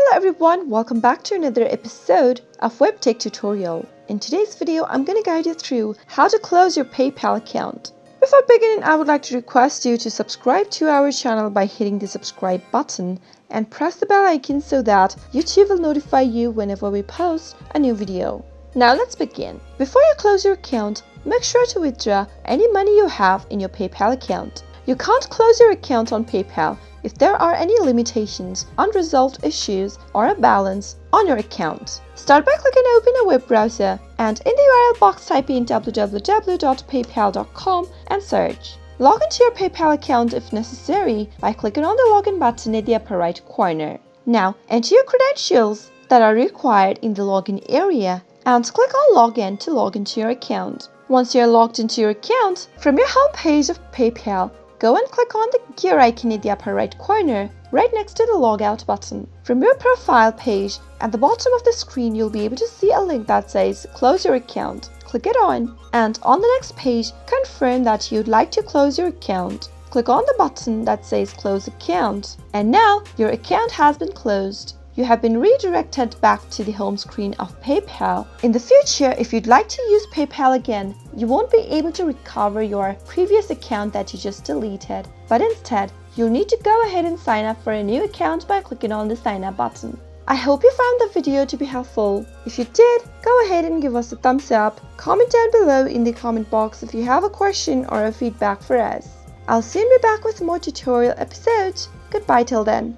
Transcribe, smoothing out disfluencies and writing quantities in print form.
Hello everyone, welcome back to another episode of Webtech Tutorial. In today's video, I'm going to guide you through how to close your PayPal account. Before beginning, I would like to request you to subscribe to our channel by hitting the subscribe button and press the bell icon so that YouTube will notify you whenever we post a new video. Now let's begin. Before you close your account, make sure to withdraw any money you have in your PayPal account. You can't close your account on PayPal if there are any limitations, unresolved issues, or a balance on your account. Start by clicking open a web browser and in the URL box type in www.paypal.com and search. Log into your PayPal account if necessary by clicking on the login button in the upper right corner. Now enter your credentials that are required in the login area and click on login to log into your account. Once you are logged into your account, from your home page of PayPal, go and click on the gear icon in the upper right corner, right next to the logout button. From your profile page, at the bottom of the screen, you'll be able to see a link that says Close your account. Click it on, and on the next page, confirm that you'd like to close your account. Click on the button that says Close account. And now, your account has been closed. You have been redirected back to the home screen of PayPal. In the future, if you'd like to use PayPal again, you won't be able to recover your previous account that you just deleted, but instead, you'll need to go ahead and sign up for a new account by clicking on the sign up button. I hope you found the video to be helpful. If you did, go ahead and give us a thumbs up. Comment down below in the comment box if you have a question or a feedback for us. I'll soon be back with more tutorial episodes. Goodbye till then.